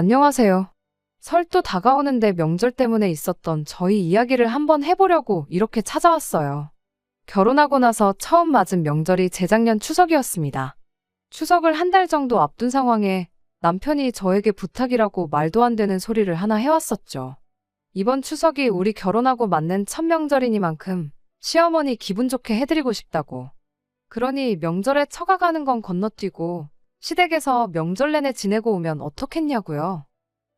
안녕하세요. 설도 다가오는데 명절 때문에 있었던 저희 이야기를 한번 해보려고 이렇게 찾아왔어요. 결혼하고 나서 처음 맞은 명절이 재작년 추석이었습니다. 추석을 한 달 정도 앞둔 상황에 남편이 저에게 부탁이라고 말도 안 되는 소리를 하나 해왔었죠. 이번 추석이 우리 결혼하고 맞는 첫 명절이니만큼 시어머니 기분 좋게 해드리고 싶다고. 그러니 명절에 처가 가는 건 건너뛰고 시댁에서 명절 내내 지내고 오면 어떻겠냐고요.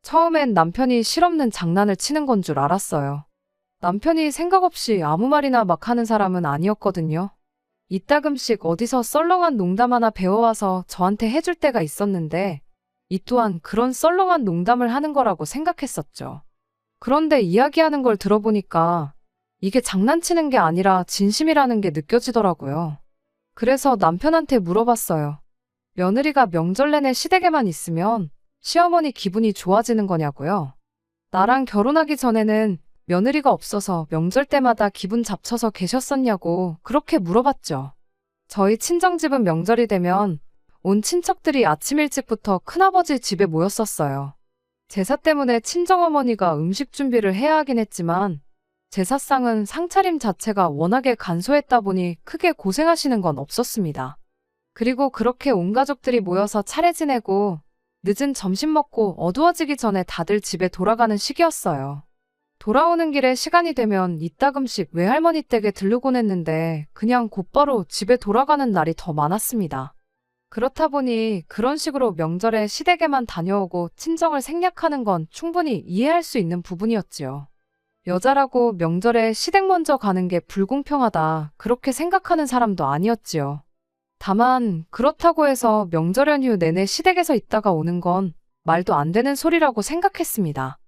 처음엔 남편이 실없는 장난을 치는 건 줄 알았어요. 남편이 생각 없이 아무 말이나 막 하는 사람은 아니었거든요. 이따금씩 어디서 썰렁한 농담 하나 배워와서 저한테 해줄 때가 있었는데 이 또한 그런 썰렁한 농담을 하는 거라고 생각했었죠. 그런데 이야기하는 걸 들어보니까 이게 장난치는 게 아니라 진심이라는 게 느껴지더라고요. 그래서 남편한테 물어봤어요. 며느리가 명절 내내 시댁에만 있으면 시어머니 기분이 좋아지는 거냐고요. 나랑 결혼하기 전에는 며느리가 없어서 명절 때마다 기분 잡쳐서 계셨었냐고 그렇게 물어봤죠. 저희 친정집은 명절이 되면 온 친척들이 아침 일찍부터 큰아버지 집에 모였었어요. 제사 때문에 친정어머니가 음식 준비를 해야 하긴 했지만 제사상은 상차림 자체가 워낙에 간소했다 보니 크게 고생하시는 건 없었습니다. 그리고 그렇게 온 가족들이 모여서 차례 지내고 늦은 점심 먹고 어두워지기 전에 다들 집에 돌아가는 시기였어요. 돌아오는 길에 시간이 되면 이따금씩 외할머니 댁에 들르곤 했는데 그냥 곧바로 집에 돌아가는 날이 더 많았습니다. 그렇다 보니 그런 식으로 명절에 시댁에만 다녀오고 친정을 생략하는 건 충분히 이해할 수 있는 부분이었지요. 여자라고 명절에 시댁 먼저 가는 게 불공평하다 그렇게 생각하는 사람도 아니었지요. 다만 그렇다고 해서 명절 연휴 내내 시댁에서 있다가 오는 건 말도 안 되는 소리라고 생각했습니다.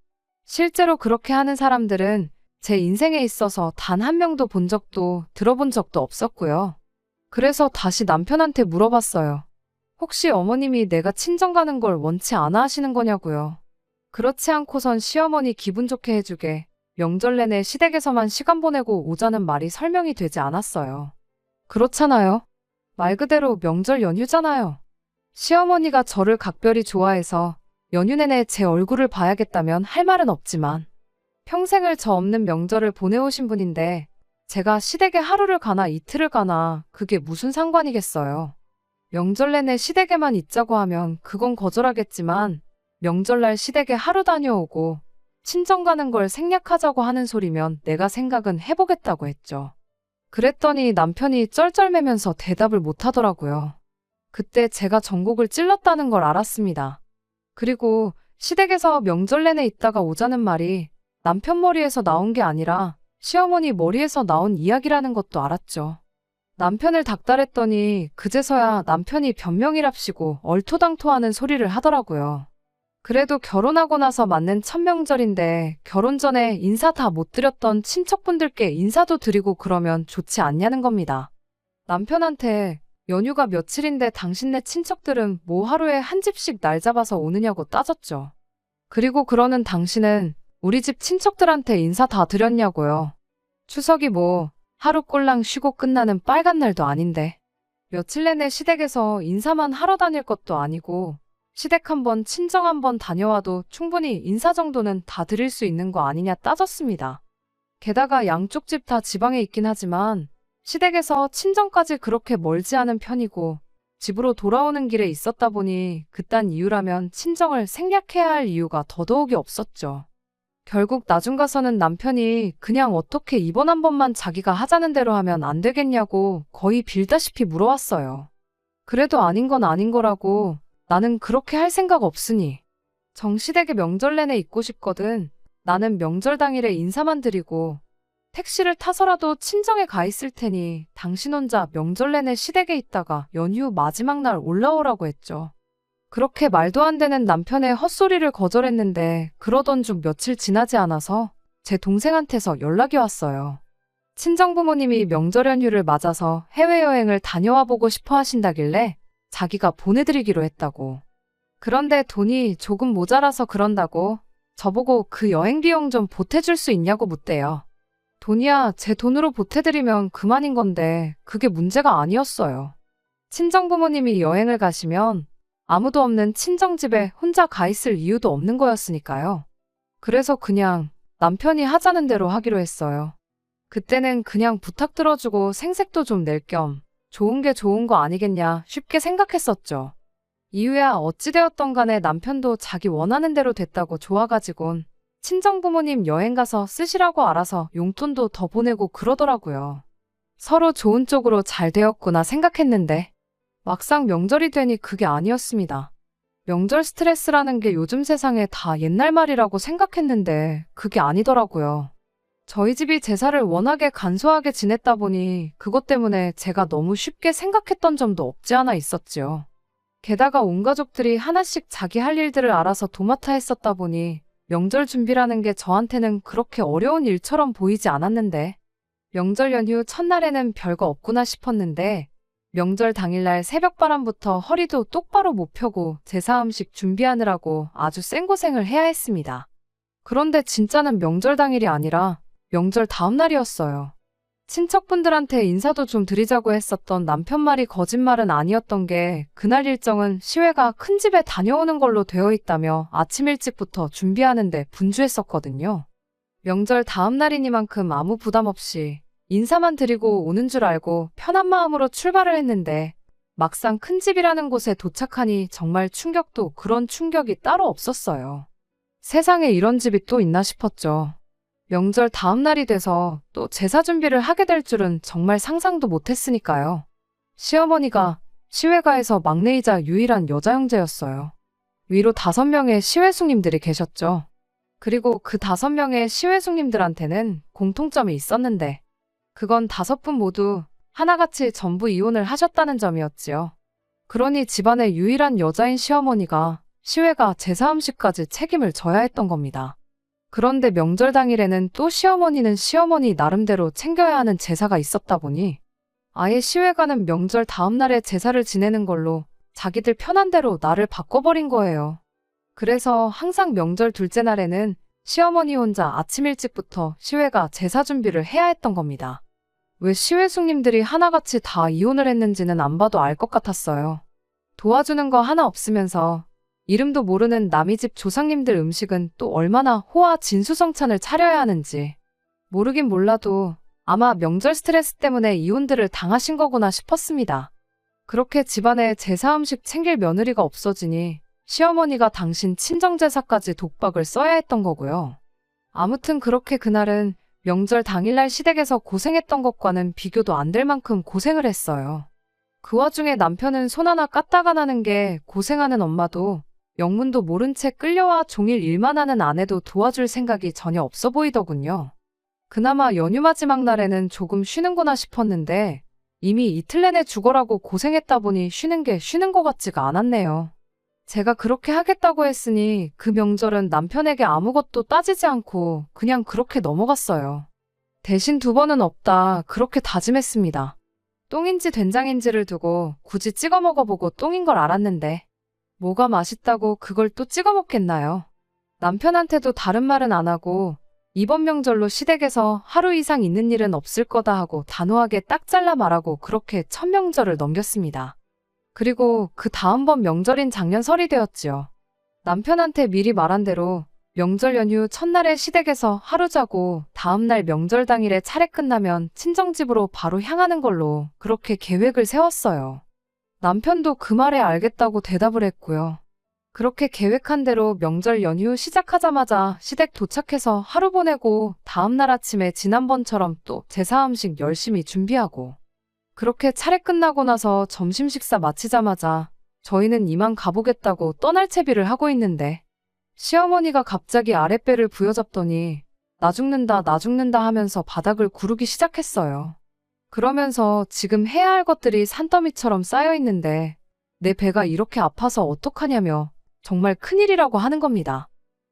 실제로 그렇게 하는 사람들은 제 인생에 있어서 단 한 명도 본 적도 들어본 적도 없었고요. 그래서 다시 남편한테 물어봤어요. 혹시 어머님이 내가 친정 가는 걸 원치 않아 하시는 거냐고요. 그렇지 않고선 시어머니 기분 좋게 해주게 명절 내내 시댁에서만 시간 보내고 오자는 말이 설명이 되지 않았어요. 그렇잖아요. 말 그대로 명절 연휴잖아요. 시어머니가 저를 각별히 좋아해서 연휴 내내 제 얼굴을 봐야겠다면 할 말은 없지만 평생을 저 없는 명절을 보내오신 분인데 제가 시댁에 하루를 가나 이틀을 가나 그게 무슨 상관이겠어요. 명절 내내 시댁에만 있자고 하면 그건 거절하겠지만 명절날 시댁에 하루 다녀오고 친정 가는 걸 생략하자고 하는 소리면 내가 생각은 해보겠다고 했죠. 그랬더니 남편이 쩔쩔매면서 대답을 못하더라고요. 그때 제가 전곡을 찔렀다는 걸 알았습니다. 그리고 시댁에서 명절 내내 있다가 오자는 말이 남편 머리에서 나온 게 아니라 시어머니 머리에서 나온 이야기라는 것도 알았죠. 남편을 닥달했더니 그제서야 남편이 변명이랍시고 얼토당토하는 소리를 하더라고요. 그래도 결혼하고 나서 맞는 첫 명절인데 결혼 전에 인사 다 못 드렸던 친척분들께 인사도 드리고 그러면 좋지 않냐는 겁니다. 남편한테 연휴가 며칠인데 당신네 친척들은 뭐 하루에 한 집씩 날 잡아서 오느냐고 따졌죠. 그리고 그러는 당신은 우리 집 친척들한테 인사 다 드렸냐고요. 추석이 뭐 하루 꼴랑 쉬고 끝나는 빨간 날도 아닌데 며칠 내내 시댁에서 인사만 하러 다닐 것도 아니고 시댁 한번 친정 한번 다녀와도 충분히 인사 정도는 다 드릴 수 있는 거 아니냐 따졌습니다. 게다가 양쪽 집 다 지방에 있긴 하지만 시댁에서 친정까지 그렇게 멀지 않은 편이고 집으로 돌아오는 길에 있었다 보니 그딴 이유라면 친정을 생략해야 할 이유가 더더욱이 없었죠. 결국 나중 가서는 남편이 그냥 어떻게 이번 한 번만 자기가 하자는 대로 하면 안 되겠냐고 거의 빌다시피 물어왔어요. 그래도 아닌 건 아닌 거라고 나는 그렇게 할 생각 없으니 정시댁에 명절 내내 있고 싶거든. 나는 명절 당일에 인사만 드리고 택시를 타서라도 친정에 가 있을 테니 당신 혼자 명절 내내 시댁에 있다가 연휴 마지막 날 올라오라고 했죠. 그렇게 말도 안 되는 남편의 헛소리를 거절했는데 그러던 중 며칠 지나지 않아서 제 동생한테서 연락이 왔어요. 친정부모님이 명절 연휴를 맞아서 해외여행을 다녀와 보고 싶어 하신다길래 자기가 보내드리기로 했다고. 그런데 돈이 조금 모자라서 그런다고 저보고 그 여행 비용 좀 보태줄 수 있냐고 묻대요. 돈이야 제 돈으로 보태드리면 그만인 건데 그게 문제가 아니었어요. 친정부모님이 여행을 가시면 아무도 없는 친정집에 혼자 가 있을 이유도 없는 거였으니까요. 그래서 그냥 남편이 하자는 대로 하기로 했어요. 그때는 그냥 부탁 들어주고 생색도 좀 낼 겸 좋은 게 좋은 거 아니겠냐 쉽게 생각했었죠. 이유야 어찌되었던 간에 남편도 자기 원하는 대로 됐다고 좋아가지곤 친정부모님 여행 가서 쓰시라고 알아서 용돈도 더 보내고 그러더라고요. 서로 좋은 쪽으로 잘 되었구나 생각했는데 막상 명절이 되니 그게 아니었습니다. 명절 스트레스라는 게 요즘 세상에 다 옛날 말이라고 생각했는데 그게 아니더라고요. 저희 집이 제사를 워낙에 간소하게 지냈다 보니 그것 때문에 제가 너무 쉽게 생각했던 점도 없지 않아 있었지요. 게다가 온 가족들이 하나씩 자기 할 일들을 알아서 도맡아 했었다 보니 명절 준비라는 게 저한테는 그렇게 어려운 일처럼 보이지 않았는데 명절 연휴 첫날에는 별거 없구나 싶었는데 명절 당일날 새벽바람부터 허리도 똑바로 못 펴고 제사 음식 준비하느라고 아주 생고생을 해야 했습니다. 그런데 진짜는 명절 당일이 아니라 명절 다음 날이었어요. 친척분들한테 인사도 좀 드리자고 했었던 남편 말이 거짓말은 아니었던 게 그날 일정은 시외가 큰 집에 다녀오는 걸로 되어 있다며 아침 일찍부터 준비하는데 분주했었거든요. 명절 다음 날이니만큼 아무 부담 없이 인사만 드리고 오는 줄 알고 편한 마음으로 출발을 했는데 막상 큰 집이라는 곳에 도착하니 정말 충격도 그런 충격이 따로 없었어요. 세상에 이런 집이 또 있나 싶었죠. 명절 다음 날이 돼서 또 제사 준비를 하게 될 줄은 정말 상상도 못했으니까요. 시어머니가 시외가에서 막내이자 유일한 여자 형제였어요. 위로 5명의 시외숙님들이 계셨죠. 그리고 그 5명의 시외숙님들한테는 공통점이 있었는데 그건 5분 모두 하나같이 전부 이혼을 하셨다는 점이었지요. 그러니 집안의 유일한 여자인 시어머니가 시외가 제사 음식까지 책임을 져야 했던 겁니다. 그런데 명절 당일에는 또 시어머니는 시어머니 나름대로 챙겨야 하는 제사가 있었다 보니 아예 시외가는 명절 다음 날에 제사를 지내는 걸로 자기들 편한 대로 날을 바꿔버린 거예요. 그래서 항상 명절 둘째 날에는 시어머니 혼자 아침 일찍부터 시외가 제사 준비를 해야 했던 겁니다. 왜 시외숙님들이 하나같이 다 이혼을 했는지는 안 봐도 알 것 같았어요. 도와주는 거 하나 없으면서 이름도 모르는 남의 집 조상님들 음식은 또 얼마나 호화 진수성찬을 차려야 하는지 모르긴 몰라도 아마 명절 스트레스 때문에 이혼들을 당하신 거구나 싶었습니다. 그렇게 집안에 제사 음식 챙길 며느리가 없어지니 시어머니가 당신 친정제사까지 독박을 써야 했던 거고요. 아무튼 그렇게 그날은 명절 당일날 시댁에서 고생했던 것과는 비교도 안 될 만큼 고생을 했어요. 그 와중에 남편은 손 하나 까딱 하는 게 고생하는 엄마도 영문도 모른 채 끌려와 종일 일만 하는 아내도 도와줄 생각이 전혀 없어 보이더군요. 그나마 연휴 마지막 날에는 조금 쉬는구나 싶었는데 이미 이틀 내내 죽어라고 고생했다 보니 쉬는 게 쉬는 것 같지가 않았네요. 제가 그렇게 하겠다고 했으니 그 명절은 남편에게 아무것도 따지지 않고 그냥 그렇게 넘어갔어요. 대신 2번은 없다 그렇게 다짐했습니다. 똥인지 된장인지를 두고 굳이 찍어 먹어보고 똥인 걸 알았는데 뭐가 맛있다고 그걸 또 찍어 먹겠나요? 남편한테도 다른 말은 안 하고 이번 명절로 시댁에서 하루 이상 있는 일은 없을 거다 하고 단호하게 딱 잘라 말하고 그렇게 첫 명절을 넘겼습니다. 그리고 그 다음번 명절인 작년 설이 되었지요. 남편한테 미리 말한 대로 명절 연휴 첫날에 시댁에서 하루 자고 다음날 명절 당일에 차례 끝나면 친정집으로 바로 향하는 걸로 그렇게 계획을 세웠어요. 남편도 그 말에 알겠다고 대답을 했고요. 그렇게 계획한 대로 명절 연휴 시작하자마자 시댁 도착해서 하루 보내고 다음날 아침에 지난번처럼 또 제사 음식 열심히 준비하고 그렇게 차례 끝나고 나서 점심 식사 마치자마자 저희는 이만 가보겠다고 떠날 채비를 하고 있는데 시어머니가 갑자기 아랫배를 부여잡더니 나 죽는다 나 죽는다 하면서 바닥을 구르기 시작했어요. 그러면서 지금 해야 할 것들이 산더미처럼 쌓여 있는데 내 배가 이렇게 아파서 어떡하냐며 정말 큰일이라고 하는 겁니다.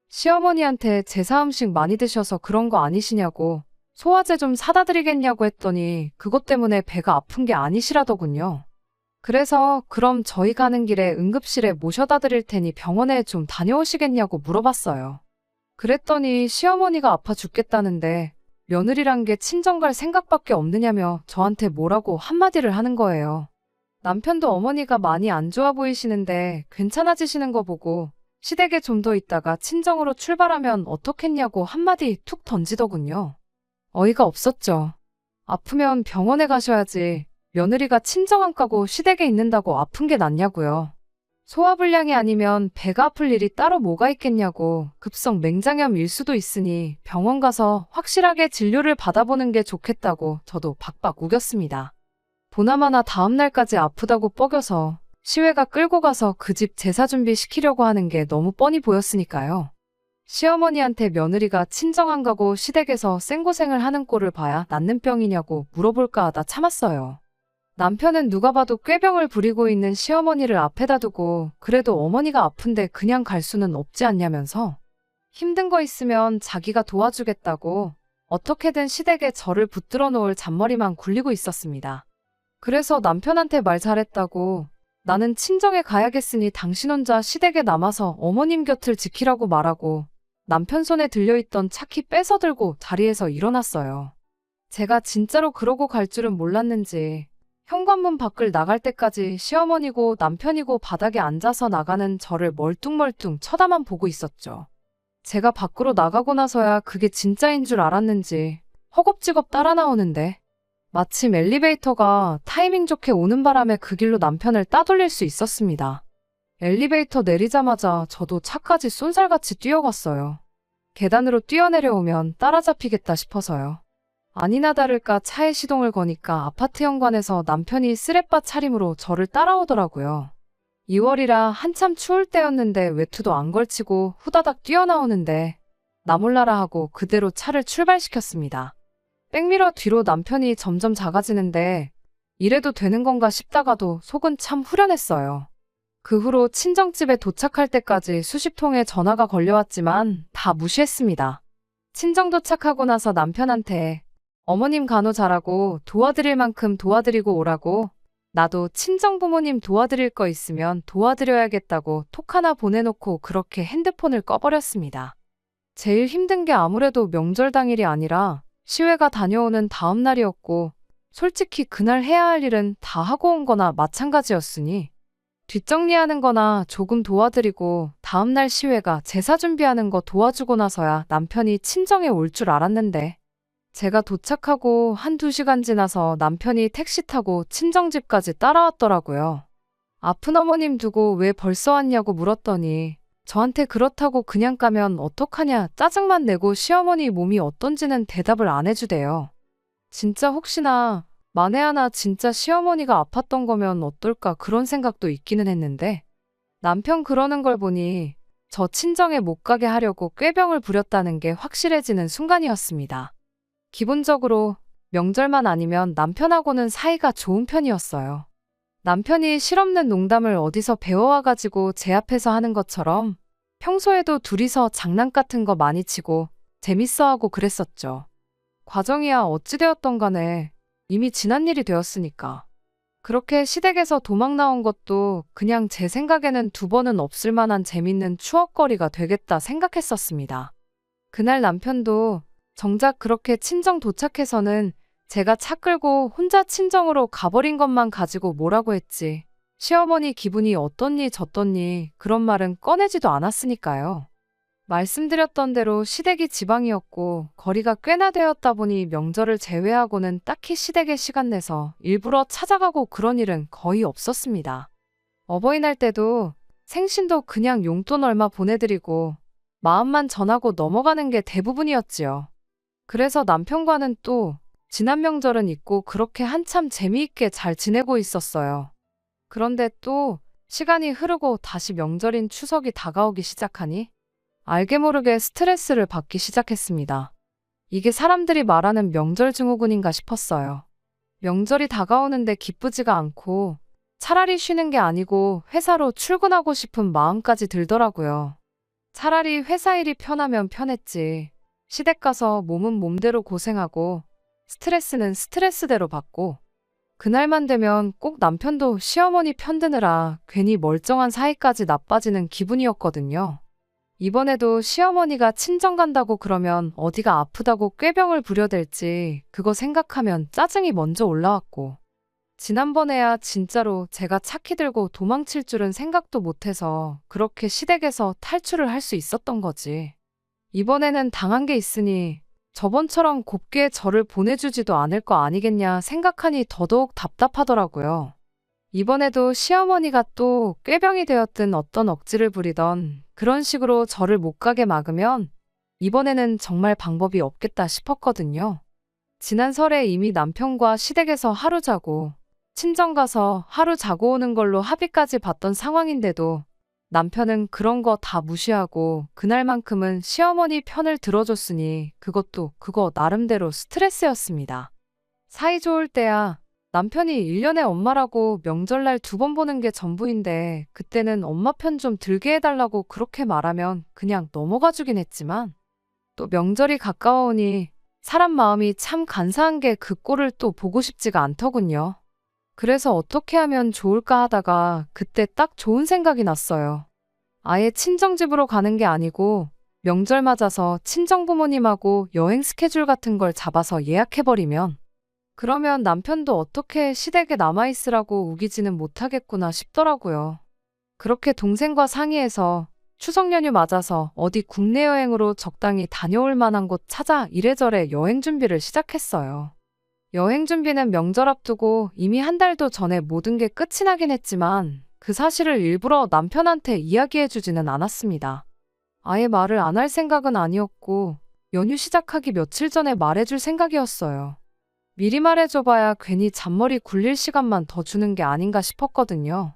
시어머니한테 제사 음식 많이 드셔서 그런 거 아니시냐고 소화제 좀 사다 드리겠냐고 했더니 그것 때문에 배가 아픈 게 아니시라더군요. 그래서 그럼 저희 가는 길에 응급실에 모셔다 드릴 테니 병원에 좀 다녀오시겠냐고 물어봤어요. 그랬더니 시어머니가 아파 죽겠다는데 며느리란 게 친정 갈 생각밖에 없느냐며 저한테 뭐라고 한마디를 하는 거예요. 남편도 어머니가 많이 안 좋아 보이시는데 괜찮아지시는 거 보고 시댁에 좀 더 있다가 친정으로 출발하면 어떻겠냐고 한마디 툭 던지더군요. 어이가 없었죠. 아프면 병원에 가셔야지. 며느리가 친정 안 가고 시댁에 있는다고 아픈 게 낫냐고요. 소화불량이 아니면 배가 아플 일이 따로 뭐가 있겠냐고. 급성 맹장염일 수도 있으니 병원 가서 확실하게 진료를 받아보는 게 좋겠다고 저도 박박 우겼습니다. 보나마나 다음 날까지 아프다고 뻐겨서 시외가 끌고 가서 그 집 제사 준비 시키려고 하는 게 너무 뻔히 보였으니까요. 시어머니한테 며느리가 친정 안 가고 시댁에서 생고생을 하는 꼴을 봐야 낫는 병이냐고 물어볼까 하다 참았어요. 남편은 누가 봐도 꾀병을 부리고 있는 시어머니를 앞에다 두고 그래도 어머니가 아픈데 그냥 갈 수는 없지 않냐면서 힘든 거 있으면 자기가 도와주겠다고 어떻게든 시댁에 저를 붙들어 놓을 잔머리만 굴리고 있었습니다. 그래서 남편한테 말 잘했다고 나는 친정에 가야겠으니 당신 혼자 시댁에 남아서 어머님 곁을 지키라고 말하고 남편 손에 들려있던 차키 뺏어들고 자리에서 일어났어요. 제가 진짜로 그러고 갈 줄은 몰랐는지 현관문 밖을 나갈 때까지 시어머니고 남편이고 바닥에 앉아서 나가는 저를 멀뚱멀뚱 쳐다만 보고 있었죠. 제가 밖으로 나가고 나서야 그게 진짜인 줄 알았는지 허겁지겁 따라 나오는데 마침 엘리베이터가 타이밍 좋게 오는 바람에 그 길로 남편을 따돌릴 수 있었습니다. 엘리베이터 내리자마자 저도 차까지 쏜살같이 뛰어갔어요. 계단으로 뛰어내려오면 따라잡히겠다 싶어서요. 아니나 다를까 차에 시동을 거니까 아파트 현관에서 남편이 쓰레빠 차림으로 저를 따라오더라고요. 2월이라 한참 추울 때였는데 외투도 안 걸치고 후다닥 뛰어나오는데 나 몰라라 하고 그대로 차를 출발시켰습니다. 백미러 뒤로 남편이 점점 작아지는데 이래도 되는 건가 싶다가도 속은 참 후련했어요. 그 후로 친정집에 도착할 때까지 수십 통의 전화가 걸려왔지만 다 무시했습니다. 친정 도착하고 나서 남편한테 어머님 간호 잘하고 도와드릴 만큼 도와드리고 오라고 나도 친정 부모님 도와드릴 거 있으면 도와드려야겠다고 톡 하나 보내놓고 그렇게 핸드폰을 꺼버렸습니다. 제일 힘든 게 아무래도 명절 당일이 아니라 시외가 다녀오는 다음 날이었고 솔직히 그날 해야 할 일은 다 하고 온 거나 마찬가지였으니 뒷정리하는 거나 조금 도와드리고 다음날 시외가 제사 준비하는 거 도와주고 나서야 남편이 친정에 올 줄 알았는데 제가 도착하고 한두 시간 지나서 남편이 택시 타고 친정집까지 따라왔더라고요. 아픈 어머님 두고 왜 벌써 왔냐고 물었더니 저한테 그렇다고 그냥 가면 어떡하냐 짜증만 내고 시어머니 몸이 어떤지는 대답을 안 해주대요. 진짜 혹시나 만에 하나 진짜 시어머니가 아팠던 거면 어떨까 그런 생각도 있기는 했는데 남편 그러는 걸 보니 저 친정에 못 가게 하려고 꾀병을 부렸다는 게 확실해지는 순간이었습니다. 기본적으로 명절만 아니면 남편하고는 사이가 좋은 편이었어요. 남편이 실없는 농담을 어디서 배워와가지고 제 앞에서 하는 것처럼 평소에도 둘이서 장난 같은 거 많이 치고 재밌어하고 그랬었죠. 과정이야 어찌되었던 간에 이미 지난 일이 되었으니까. 그렇게 시댁에서 도망 나온 것도 그냥 제 생각에는 두 번은 없을 만한 재밌는 추억거리가 되겠다 생각했었습니다. 그날 남편도 정작 그렇게 친정 도착해서는 제가 차 끌고 혼자 친정으로 가버린 것만 가지고 뭐라고 했지. 시어머니 기분이 어떻니 저떻니 그런 말은 꺼내지도 않았으니까요. 말씀드렸던 대로 시댁이 지방이었고 거리가 꽤나 되었다 보니 명절을 제외하고는 딱히 시댁에 시간 내서 일부러 찾아가고 그런 일은 거의 없었습니다. 어버이날 때도 생신도 그냥 용돈 얼마 보내드리고 마음만 전하고 넘어가는 게 대부분이었지요. 그래서 남편과는 또 지난 명절은 잊고 그렇게 한참 재미있게 잘 지내고 있었어요. 그런데 또 시간이 흐르고 다시 명절인 추석이 다가오기 시작하니 알게 모르게 스트레스를 받기 시작했습니다. 이게 사람들이 말하는 명절 증후군인가 싶었어요. 명절이 다가오는데 기쁘지가 않고 차라리 쉬는 게 아니고 회사로 출근하고 싶은 마음까지 들더라고요. 차라리 회사 일이 편하면 편했지. 시댁 가서 몸은 몸대로 고생하고 스트레스는 스트레스대로 받고 그날만 되면 꼭 남편도 시어머니 편드느라 괜히 멀쩡한 사이까지 나빠지는 기분이었거든요. 이번에도 시어머니가 친정 간다고 그러면 어디가 아프다고 꾀병을 부려댈지 그거 생각하면 짜증이 먼저 올라왔고 지난번에야 진짜로 제가 차키 들고 도망칠 줄은 생각도 못해서 그렇게 시댁에서 탈출을 할 수 있었던 거지. 이번에는 당한 게 있으니 저번처럼 곱게 저를 보내주지도 않을 거 아니겠냐 생각하니 더더욱 답답하더라고요. 이번에도 시어머니가 또 꾀병이 되었든 어떤 억지를 부리던 그런 식으로 저를 못 가게 막으면 이번에는 정말 방법이 없겠다 싶었거든요. 지난 설에 이미 남편과 시댁에서 하루 자고 친정 가서 하루 자고 오는 걸로 합의까지 봤던 상황인데도 남편은 그런 거 다 무시하고 그날만큼은 시어머니 편을 들어줬으니 그것도 그거 나름대로 스트레스였습니다. 사이 좋을 때야 남편이 1년에 엄마라고 명절날 2번 보는 게 전부인데 그때는 엄마 편 좀 들게 해달라고 그렇게 말하면 그냥 넘어가 주긴 했지만 또 명절이 가까워오니 사람 마음이 참 간사한 게 그 꼴을 또 보고 싶지가 않더군요. 그래서 어떻게 하면 좋을까 하다가 그때 딱 좋은 생각이 났어요. 아예 친정집으로 가는 게 아니고 명절 맞아서 친정부모님하고 여행 스케줄 같은 걸 잡아서 예약해버리면 그러면 남편도 어떻게 시댁에 남아있으라고 우기지는 못하겠구나 싶더라고요. 그렇게 동생과 상의해서 추석 연휴 맞아서 어디 국내 여행으로 적당히 다녀올 만한 곳 찾아 이래저래 여행 준비를 시작했어요. 여행 준비는 명절 앞두고 이미 한 달도 전에 모든 게 끝이 나긴 했지만 그 사실을 일부러 남편한테 이야기해주지는 않았습니다. 아예 말을 안 할 생각은 아니었고 연휴 시작하기 며칠 전에 말해줄 생각이었어요. 미리 말해줘봐야 괜히 잔머리 굴릴 시간만 더 주는 게 아닌가 싶었거든요.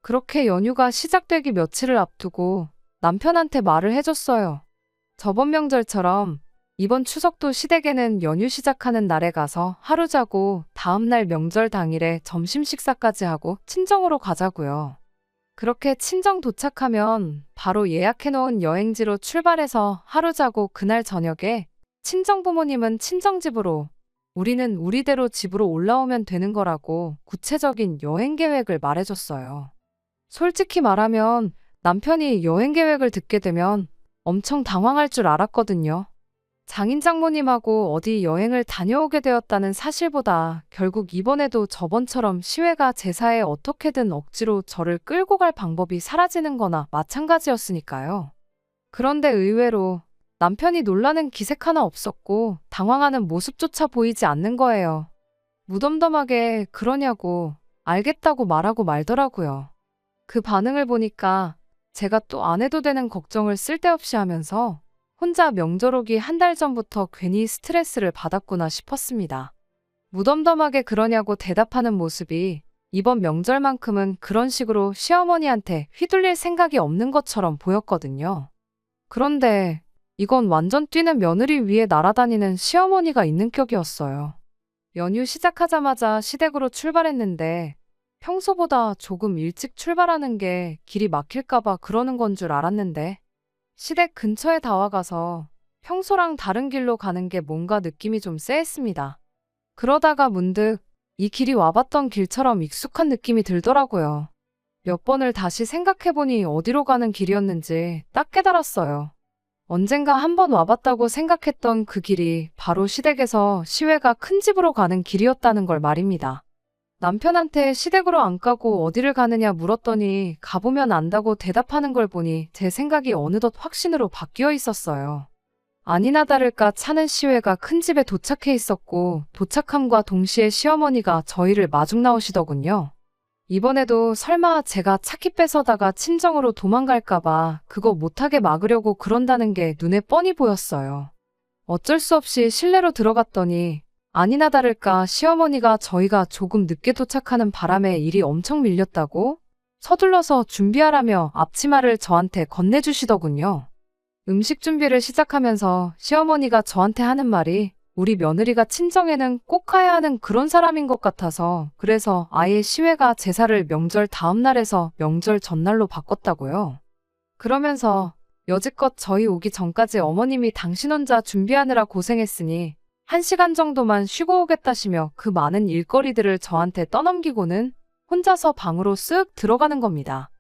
그렇게 연휴가 시작되기 며칠을 앞두고 남편한테 말을 해줬어요. 저번 명절처럼 이번 추석도 시댁에는 연휴 시작하는 날에 가서 하루 자고 다음날 명절 당일에 점심 식사까지 하고 친정으로 가자고요. 그렇게 친정 도착하면 바로 예약해놓은 여행지로 출발해서 하루 자고 그날 저녁에 친정 부모님은 친정집으로 우리는 우리대로 집으로 올라오면 되는 거라고 구체적인 여행 계획을 말해줬어요. 솔직히 말하면 남편이 여행 계획을 듣게 되면 엄청 당황할 줄 알았거든요. 장인 장모님하고 어디 여행을 다녀오게 되었다는 사실보다 결국 이번에도 저번처럼 시외가 제사에 어떻게든 억지로 저를 끌고 갈 방법이 사라지는 거나 마찬가지였으니까요. 그런데 의외로 남편이 놀라는 기색 하나 없었고 당황하는 모습조차 보이지 않는 거예요. 무덤덤하게 그러냐고 알겠다고 말하고 말더라고요. 그 반응을 보니까 제가 또 안 해도 되는 걱정을 쓸데없이 하면서 혼자 명절 오기 한 달 전부터 괜히 스트레스를 받았구나 싶었습니다. 무덤덤하게 그러냐고 대답하는 모습이 이번 명절만큼은 그런 식으로 시어머니한테 휘둘릴 생각이 없는 것처럼 보였거든요. 그런데 이건 완전 뛰는 며느리 위에 날아다니는 시어머니가 있는 격이었어요. 연휴 시작하자마자 시댁으로 출발했는데 평소보다 조금 일찍 출발하는 게 길이 막힐까봐 그러는 건 줄 알았는데 시댁 근처에 다 와가서 평소랑 다른 길로 가는 게 뭔가 느낌이 좀 쎄했습니다. 그러다가 문득 이 길이 와봤던 길처럼 익숙한 느낌이 들더라고요. 몇 번을 다시 생각해보니 어디로 가는 길이었는지 딱 깨달았어요. 언젠가 한 번 와봤다고 생각했던 그 길이 바로 시댁에서 시외가 큰 집으로 가는 길이었다는 걸 말입니다. 남편한테 시댁으로 안 가고 어디를 가느냐 물었더니 가보면 안다고 대답하는 걸 보니 제 생각이 어느덧 확신으로 바뀌어 있었어요. 아니나 다를까 차는 시외가 큰 집에 도착해 있었고 도착함과 동시에 시어머니가 저희를 마중 나오시더군요. 이번에도 설마 제가 차키 뺏어다가 친정으로 도망갈까봐 그거 못하게 막으려고 그런다는 게 눈에 뻔히 보였어요. 어쩔 수 없이 실내로 들어갔더니 아니나 다를까 시어머니가 저희가 조금 늦게 도착하는 바람에 일이 엄청 밀렸다고 서둘러서 준비하라며 앞치마를 저한테 건네주시더군요. 음식 준비를 시작하면서 시어머니가 저한테 하는 말이 우리 며느리가 친정에는 꼭 가야 하는 그런 사람인 것 같아서 그래서 아예 시외가 제사를 명절 다음 날에서 명절 전날로 바꿨다고요. 그러면서 여지껏 저희 오기 전까지 어머님이 당신 혼자 준비하느라 고생했으니 1시간 정도만 쉬고 오겠다시며 그 많은 일거리들을 저한테 떠넘기고는 혼자서 방으로 쓱 들어가는 겁니다.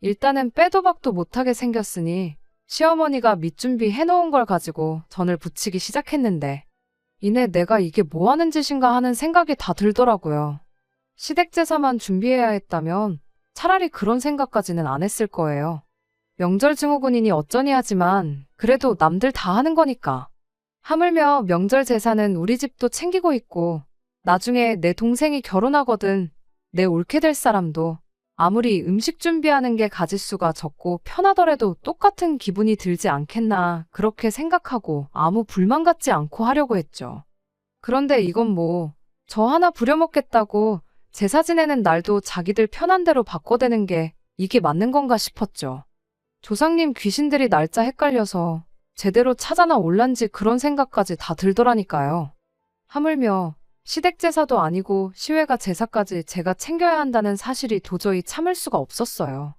일단은 빼도 박도 못하게 생겼으니 시어머니가 밑준비 해놓은 걸 가지고 전을 부치기 시작했는데 이내 내가 이게 뭐 하는 짓인가 하는 생각이 다 들더라고요. 시댁 제사만 준비해야 했다면 차라리 그런 생각까지는 안 했을 거예요. 명절 증후군이니 어쩌니 하지만 그래도 남들 다 하는 거니까. 하물며 명절 제사는 우리 집도 챙기고 있고 나중에 내 동생이 결혼하거든 내 옳게 될 사람도 아무리 음식 준비하는 게 가짓수가 적고 편하더라도 똑같은 기분이 들지 않겠나 그렇게 생각하고 아무 불만 갖지 않고 하려고 했죠. 그런데 이건 뭐 저 하나 부려먹겠다고 제사 지내는 날도 자기들 편한 대로 바꿔대는 게 이게 맞는 건가 싶었죠. 조상님 귀신들이 날짜 헷갈려서 제대로 찾아나 올란지 그런 생각까지 다 들더라니까요. 하물며 시댁 제사도 아니고 시외가 제사까지 제가 챙겨야 한다는 사실이 도저히 참을 수가 없었어요.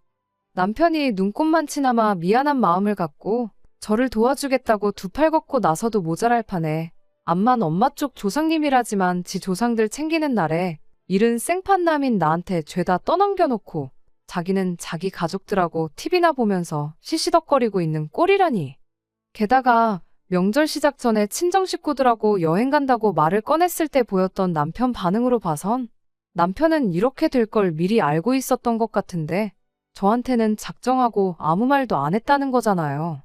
남편이 눈꽃만치나마 미안한 마음을 갖고 저를 도와주겠다고 두 팔 걷고 나서도 모자랄 판에 암만 엄마 쪽 조상님이라지만 지 조상들 챙기는 날에 일은 생판남인 나한테 죄다 떠넘겨놓고 자기는 자기 가족들하고 TV나 보면서 시시덕거리고 있는 꼴이라니. 게다가 명절 시작 전에 친정 식구들하고 여행 간다고 말을 꺼냈을 때 보였던 남편 반응으로 봐선 남편은 이렇게 될 걸 미리 알고 있었던 것 같은데 저한테는 작정하고 아무 말도 안 했다는 거잖아요.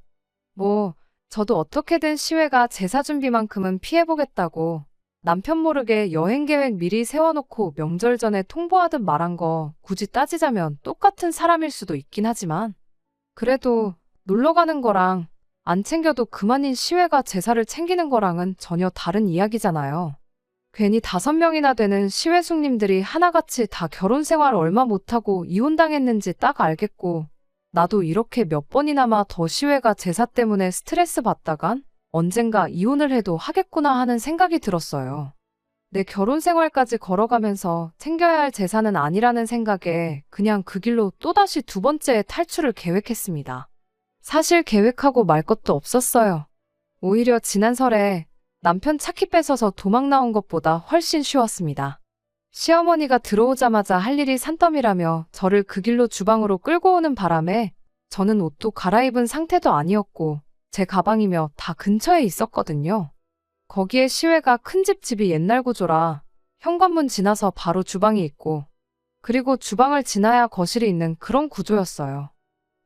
뭐 저도 어떻게든 시외가 제사 준비만큼은 피해보겠다고 남편 모르게 여행 계획 미리 세워놓고 명절 전에 통보하듯 말한 거 굳이 따지자면 똑같은 사람일 수도 있긴 하지만 그래도 놀러 가는 거랑 안 챙겨도 그만인 시외가 제사를 챙기는 거랑은 전혀 다른 이야기잖아요. 괜히 5명이나 되는 시외숙님들이 하나같이 다 결혼 생활 얼마 못하고 이혼당했는지 딱 알겠고 나도 이렇게 몇 번이나마 더 시외가 제사 때문에 스트레스 받다간 언젠가 이혼을 해도 하겠구나 하는 생각이 들었어요. 내 결혼 생활까지 걸어가면서 챙겨야 할 제사는 아니라는 생각에 그냥 그 길로 또다시 두 번째 탈출을 계획했습니다. 사실 계획하고 말 것도 없었어요. 오히려 지난 설에 남편 차키 뺏어서 도망 나온 것보다 훨씬 쉬웠습니다. 시어머니가 들어오자마자 할 일이 산더미라며 저를 그 길로 주방으로 끌고 오는 바람에 저는 옷도 갈아입은 상태도 아니었고 제 가방이며 다 근처에 있었거든요. 거기에 시외가 큰 집이 옛날 구조라 현관문 지나서 바로 주방이 있고 그리고 주방을 지나야 거실이 있는 그런 구조였어요.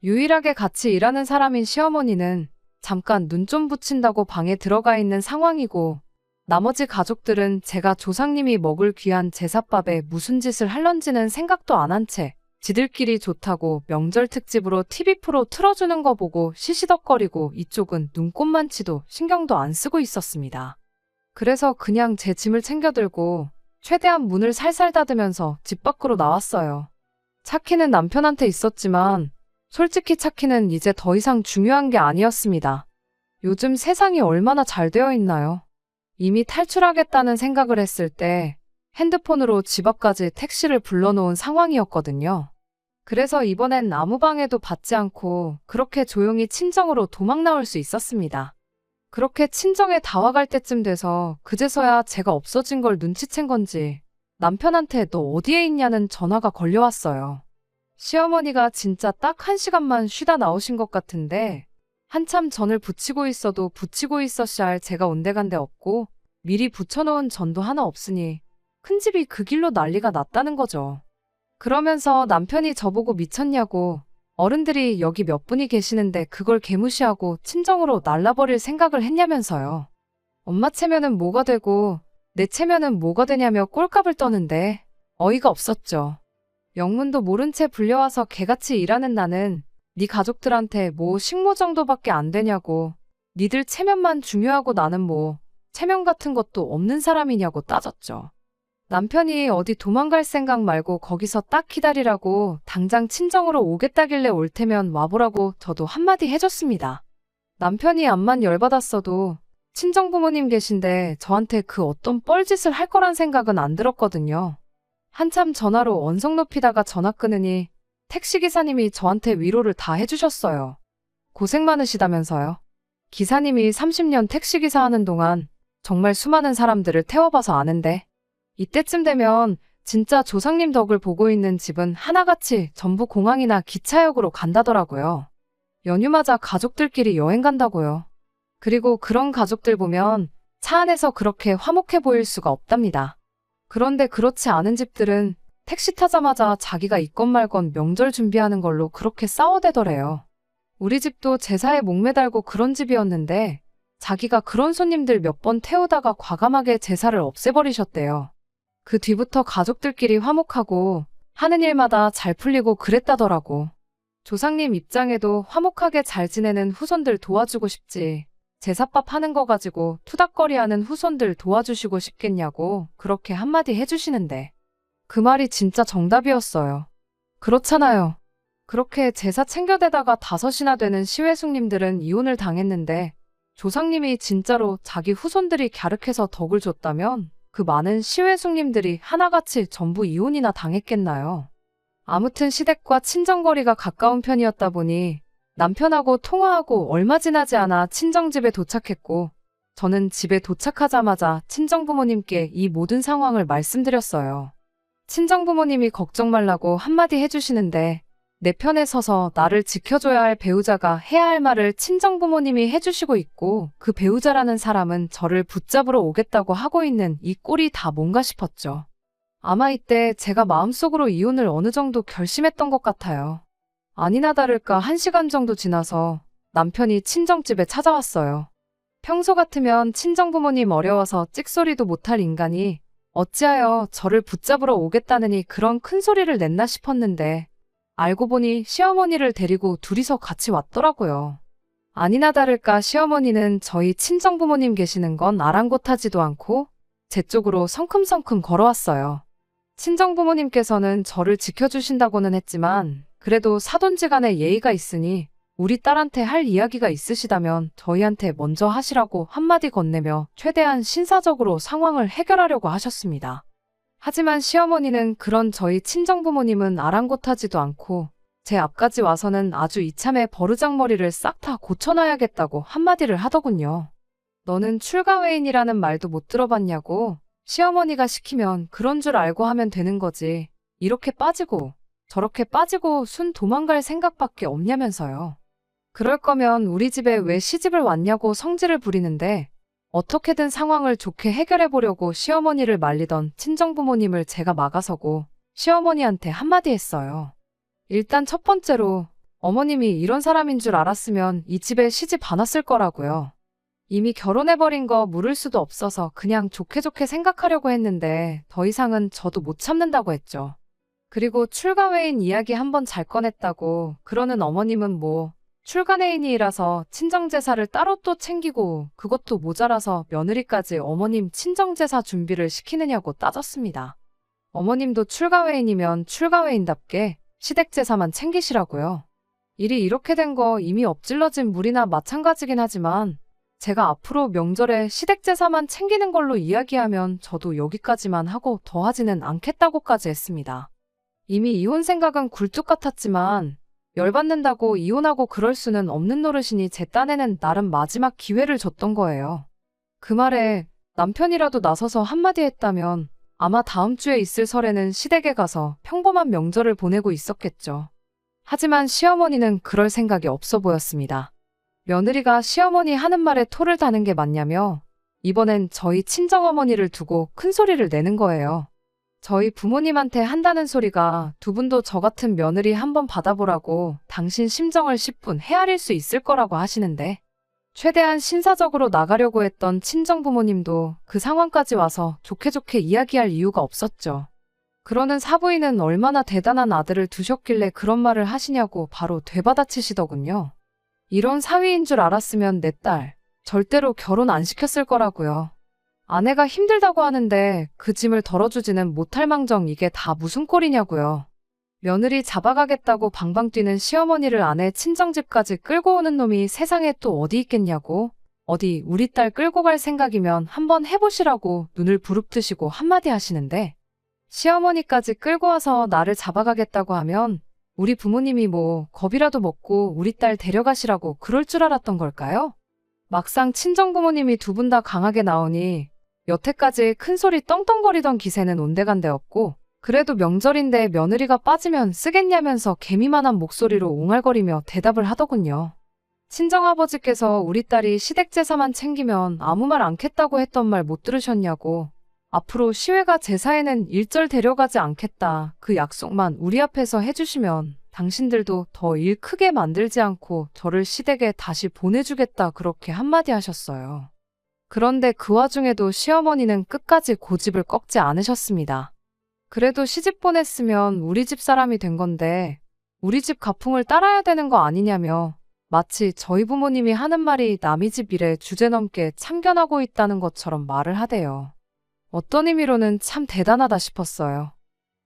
유일하게 같이 일하는 사람인 시어머니는 잠깐 눈 좀 붙인다고 방에 들어가 있는 상황이고 나머지 가족들은 제가 조상님이 먹을 귀한 제사밥에 무슨 짓을 할런지는 생각도 안 한 채 지들끼리 좋다고 명절 특집으로 TV 프로 틀어주는 거 보고 시시덕거리고 이쪽은 눈꽃만치도 신경도 안 쓰고 있었습니다. 그래서 그냥 제 짐을 챙겨들고 최대한 문을 살살 닫으면서 집 밖으로 나왔어요. 차키는 남편한테 있었지만 솔직히 차키는 이제 더 이상 중요한 게 아니었습니다. 요즘 세상이 얼마나 잘 되어 있나요? 이미 탈출하겠다는 생각을 했을 때 핸드폰으로 집 앞까지 택시를 불러놓은 상황이었거든요. 그래서 이번엔 아무 방해도 받지 않고 그렇게 조용히 친정으로 도망 나올 수 있었습니다. 그렇게 친정에 다와갈 때쯤 돼서 그제서야 제가 없어진 걸 눈치챈 건지 남편한테 너 어디에 있냐는 전화가 걸려왔어요. 시어머니가 진짜 딱 1시간만 쉬다 나오신 것 같은데 한참 전을 부치고 있어도 부치고 있었어야 할 제가 온데간데 없고 미리 부쳐놓은 전도 하나 없으니 큰 집이 그 길로 난리가 났다는 거죠. 그러면서 남편이 저보고 미쳤냐고 어른들이 여기 몇 분이 계시는데 그걸 개무시하고 친정으로 날라버릴 생각을 했냐면서요. 엄마 체면은 뭐가 되고 내 체면은 뭐가 되냐며 꼴값을 떠는데 어이가 없었죠. 영문도 모른 채 불려와서 개같이 일하는 나는 네 가족들한테 뭐 식모 정도밖에 안 되냐고 니들 체면만 중요하고 나는 뭐 체면 같은 것도 없는 사람이냐고 따졌죠. 남편이 어디 도망갈 생각 말고 거기서 딱 기다리라고 당장 친정으로 오겠다길래 올 테면 와보라고 저도 한마디 해줬습니다. 남편이 암만 열받았어도 친정 부모님 계신데 저한테 그 어떤 뻘짓을 할 거란 생각은 안 들었거든요. 한참 전화로 언성 높이다가 전화 끊으니 택시기사님이 저한테 위로를 다 해주셨어요. 고생 많으시다면서요. 기사님이 30년 택시기사 하는 동안 정말 수많은 사람들을 태워봐서 아는데 이때쯤 되면 진짜 조상님 덕을 보고 있는 집은 하나같이 전부 공항이나 기차역으로 간다더라고요. 연휴 맞아 가족들끼리 여행 간다고요. 그리고 그런 가족들 보면 차 안에서 그렇게 화목해 보일 수가 없답니다. 그런데 그렇지 않은 집들은 택시 타자마자 자기가 있건 말건 명절 준비하는 걸로 그렇게 싸워대더래요. 우리 집도 제사에 목매달고 그런 집이었는데 자기가 그런 손님들 몇 번 태우다가 과감하게 제사를 없애버리셨대요. 그 뒤부터 가족들끼리 화목하고 하는 일마다 잘 풀리고 그랬다더라고. 조상님 입장에도 화목하게 잘 지내는 후손들 도와주고 싶지. 제사밥 하는 거 가지고 투닥거리하는 후손들 도와주시고 싶겠냐고 그렇게 한마디 해주시는데 그 말이 진짜 정답이었어요. 그렇잖아요. 그렇게 제사 챙겨대다가 5이나 되는 시외숙님들은 이혼을 당했는데 조상님이 진짜로 자기 후손들이 갸륵해서 덕을 줬다면 그 많은 시외숙님들이 하나같이 전부 이혼이나 당했겠나요? 아무튼 시댁과 친정거리가 가까운 편이었다 보니 남편하고 통화하고 얼마 지나지 않아 친정집에 도착했고 저는 집에 도착하자마자 친정부모님께 이 모든 상황을 말씀드렸어요. 친정부모님이 걱정 말라고 한마디 해주시는데 내 편에 서서 나를 지켜줘야 할 배우자가 해야 할 말을 친정부모님이 해주시고 있고 그 배우자라는 사람은 저를 붙잡으러 오겠다고 하고 있는 이 꼴이 다 뭔가 싶었죠. 아마 이때 제가 마음속으로 이혼을 어느 정도 결심했던 것 같아요. 아니나 다를까 1시간 정도 지나서 남편이 친정집에 찾아왔어요. 평소 같으면 친정부모님 어려워서 찍소리도 못할 인간이 어찌하여 저를 붙잡으러 오겠다느니 그런 큰 소리를 냈나 싶었는데 알고 보니 시어머니를 데리고 둘이서 같이 왔더라고요. 아니나 다를까 시어머니는 저희 친정부모님 계시는 건 아랑곳하지도 않고 제 쪽으로 성큼성큼 걸어왔어요. 친정부모님께서는 저를 지켜주신다고는 했지만 그래도 사돈지간에 예의가 있으니 우리 딸한테 할 이야기가 있으시다면 저희한테 먼저 하시라고 한마디 건네며 최대한 신사적으로 상황을 해결하려고 하셨습니다. 하지만 시어머니는 그런 저희 친정부모님은 아랑곳하지도 않고 제 앞까지 와서는 아주 이참에 버르장머리를 싹 다 고쳐놔야겠다고 한마디를 하더군요. 너는 출가외인이라는 말도 못 들어봤냐고. 시어머니가 시키면 그런 줄 알고 하면 되는 거지. 이렇게 빠지고 저렇게 빠지고 순 도망갈 생각밖에 없냐면서요. 그럴 거면 우리 집에 왜 시집을 왔냐고 성질을 부리는데 어떻게든 상황을 좋게 해결해 보려고 시어머니를 말리던 친정부모님을 제가 막아서고 시어머니한테 한마디 했어요. 일단 첫 번째로 어머님이 이런 사람인 줄 알았으면 이 집에 시집 안 왔을 거라고요. 이미 결혼해버린 거 물을 수도 없어서 그냥 좋게 좋게 생각하려고 했는데 더 이상은 저도 못 참는다고 했죠. 그리고 출가외인 이야기 한번 잘 꺼냈다고 그러는 어머님은 뭐 출가내인이라서 친정제사를 따로 또 챙기고 그것도 모자라서 며느리까지 어머님 친정제사 준비를 시키느냐고 따졌습니다. 어머님도 출가외인이면 출가외인답게 시댁제사만 챙기시라고요. 일이 이렇게 된 거 이미 엎질러진 물이나 마찬가지긴 하지만 제가 앞으로 명절에 시댁제사만 챙기는 걸로 이야기하면 저도 여기까지만 하고 더 하지는 않겠다고까지 했습니다. 이미 이혼 생각은 굴뚝 같았지만 열받는다고 이혼하고 그럴 수는 없는 노릇이니 제 딴에는 나름 마지막 기회를 줬던 거예요. 그 말에 남편이라도 나서서 한마디 했다면 아마 다음 주에 있을 설에는 시댁에 가서 평범한 명절을 보내고 있었겠죠. 하지만 시어머니는 그럴 생각이 없어 보였습니다. 며느리가 시어머니 하는 말에 토를 다는 게 맞냐며 이번엔 저희 친정어머니를 두고 큰 소리를 내는 거예요. 저희 부모님한테 한다는 소리가 두 분도 저 같은 며느리 한번 받아보라고 당신 심정을 10분 헤아릴 수 있을 거라고 하시는데 최대한 신사적으로 나가려고 했던 친정부모님도 그 상황까지 와서 좋게 좋게 이야기할 이유가 없었죠. 그러는 사부인은 얼마나 대단한 아들을 두셨길래 그런 말을 하시냐고 바로 되받아치시더군요. 이런 사위인 줄 알았으면 내 딸 절대로 결혼 안 시켰을 거라고요. 아내가 힘들다고 하는데 그 짐을 덜어주지는 못할 망정 이게 다 무슨 꼴이냐고요. 며느리 잡아가겠다고 방방 뛰는 시어머니를 아내 친정집까지 끌고 오는 놈이 세상에 또 어디 있겠냐고. 어디 우리 딸 끌고 갈 생각이면 한번 해보시라고 눈을 부릅뜨시고 한마디 하시는데 시어머니까지 끌고 와서 나를 잡아가겠다고 하면 우리 부모님이 뭐 겁이라도 먹고 우리 딸 데려가시라고 그럴 줄 알았던 걸까요? 막상 친정부모님이 두 분 다 강하게 나오니 여태까지 큰소리 떵떵거리던 기세는 온데간데 없고 그래도 명절인데 며느리가 빠지면 쓰겠냐면서 개미만한 목소리로 옹알거리며 대답을 하더군요. 친정아버지께서 우리 딸이 시댁제사만 챙기면 아무 말 않겠다고 했던 말 못 들으셨냐고. 앞으로 시외가 제사에는 일절 데려가지 않겠다. 그 약속만 우리 앞에서 해주시면 당신들도 더 일 크게 만들지 않고 저를 시댁에 다시 보내주겠다. 그렇게 한마디 하셨어요. 그런데 그 와중에도 시어머니는 끝까지 고집을 꺾지 않으셨습니다. 그래도 시집 보냈으면 우리 집 사람이 된 건데 우리 집 가풍을 따라야 되는 거 아니냐며 마치 저희 부모님이 하는 말이 남의 집 일에 주제넘게 참견하고 있다는 것처럼 말을 하대요. 어떤 의미로는 참 대단하다 싶었어요.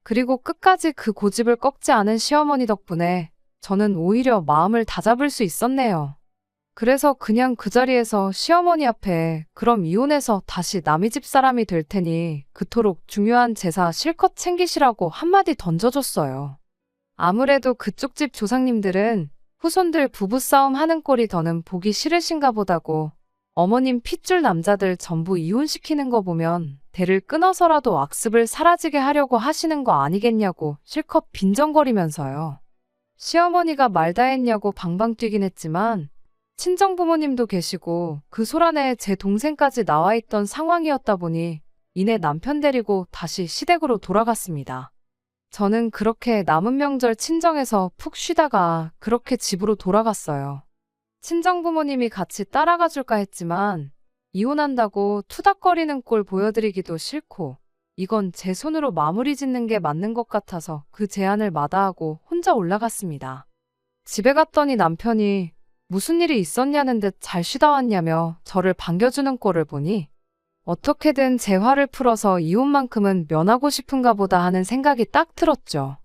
그리고 끝까지 그 고집을 꺾지 않은 시어머니 덕분에 저는 오히려 마음을 다잡을 수 있었네요. 그래서 그냥 그 자리에서 시어머니 앞에 그럼 이혼해서 다시 남의 집 사람이 될 테니 그토록 중요한 제사 실컷 챙기시라고 한마디 던져줬어요. 아무래도 그쪽 집 조상님들은 후손들 부부싸움 하는 꼴이 더는 보기 싫으신가 보다고 어머님 핏줄 남자들 전부 이혼시키는 거 보면 대를 끊어서라도 악습을 사라지게 하려고 하시는 거 아니겠냐고 실컷 빈정거리면서요. 시어머니가 말 다 했냐고 방방 뛰긴 했지만 친정 부모님도 계시고 그 소란에 제 동생까지 나와 있던 상황이었다 보니 이내 남편 데리고 다시 시댁으로 돌아갔습니다. 저는 그렇게 남은 명절 친정에서 푹 쉬다가 그렇게 집으로 돌아갔어요. 친정 부모님이 같이 따라가 줄까 했지만 이혼한다고 투닥거리는 꼴 보여드리기도 싫고 이건 제 손으로 마무리 짓는 게 맞는 것 같아서 그 제안을 마다하고 혼자 올라갔습니다. 집에 갔더니 남편이 무슨 일이 있었냐는 듯 잘 쉬다 왔냐며 저를 반겨주는 꼴을 보니 어떻게든 제 화를 풀어서 이혼만큼은 면하고 싶은가 보다 하는 생각이 딱 들었죠.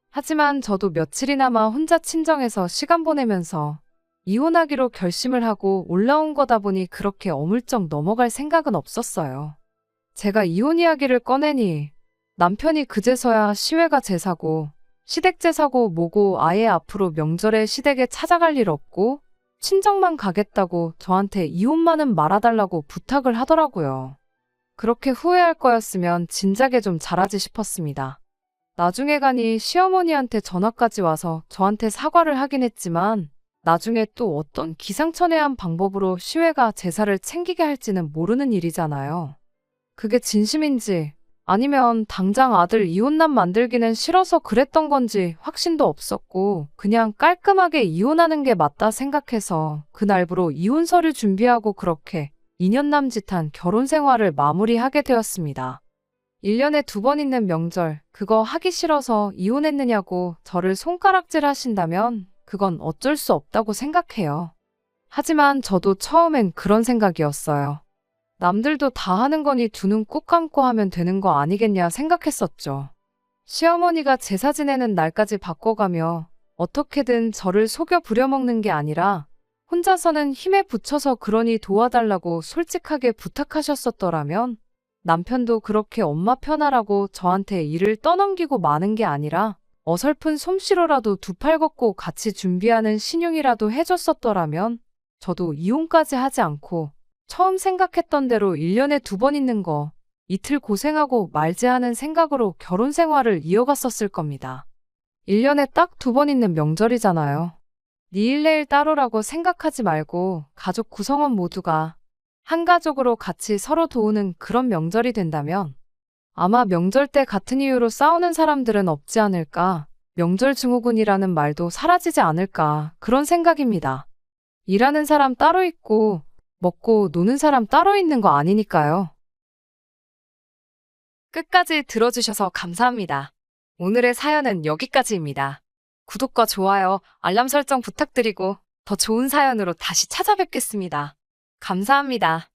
하지만 저도 며칠이나마 혼자 친정에서 시간 보내면서 이혼하기로 결심을 하고 올라온 거다 보니 그렇게 어물쩍 넘어갈 생각은 없었어요. 제가 이혼 이야기를 꺼내니 남편이 그제서야 시외가 제사고 시댁 제사고 뭐고 아예 앞으로 명절에 시댁에 찾아갈 일 없고 친정만 가겠다고 저한테 이혼만은 말아달라고 부탁을 하더라고요. 그렇게 후회할 거였으면 진작에 좀 잘하지 싶었습니다. 나중에 가니 시어머니한테 전화까지 와서 저한테 사과를 하긴 했지만 나중에 또 어떤 기상천외한 방법으로 시외가 제사를 챙기게 할지는 모르는 일이잖아요. 그게 진심인지 아니면 당장 아들 이혼남 만들기는 싫어서 그랬던 건지 확신도 없었고 그냥 깔끔하게 이혼하는 게 맞다 생각해서 그날부로 이혼 서류 준비하고 그렇게 2년 남짓한 결혼 생활을 마무리하게 되었습니다. 1년에 2번 있는 명절 그거 하기 싫어서 이혼했느냐고 저를 손가락질 하신다면 그건 어쩔 수 없다고 생각해요. 하지만 저도 처음엔 그런 생각이었어요. 남들도 다 하는 거니 두 눈 꾹 감고 하면 되는 거 아니겠냐 생각했었죠. 시어머니가 제사 지내는 날까지 바꿔가며 어떻게든 저를 속여 부려먹는 게 아니라 혼자서는 힘에 부쳐서 그러니 도와달라고 솔직하게 부탁하셨었더라면 남편도 그렇게 엄마 편하라고 저한테 일을 떠넘기고 마는 게 아니라 어설픈 솜씨로라도 두 팔 걷고 같이 준비하는 신용이라도 해줬었더라면 저도 이혼까지 하지 않고 처음 생각했던 대로 1년에 2번 있는 거 이틀 고생하고 말지 하는 생각으로 결혼 생활을 이어갔었을 겁니다. 1년에 딱 2번 있는 명절이잖아요. 니일 내일 따로라고 생각하지 말고 가족 구성원 모두가 한 가족으로 같이 서로 도우는 그런 명절이 된다면 아마 명절 때 같은 이유로 싸우는 사람들은 없지 않을까, 명절 증후군이라는 말도 사라지지 않을까 그런 생각입니다. 일하는 사람 따로 있고 먹고 노는 사람 따로 있는 거 아니니까요. 끝까지 들어주셔서 감사합니다. 오늘의 사연은 여기까지입니다. 구독과 좋아요, 알람 설정 부탁드리고 더 좋은 사연으로 다시 찾아뵙겠습니다. 감사합니다.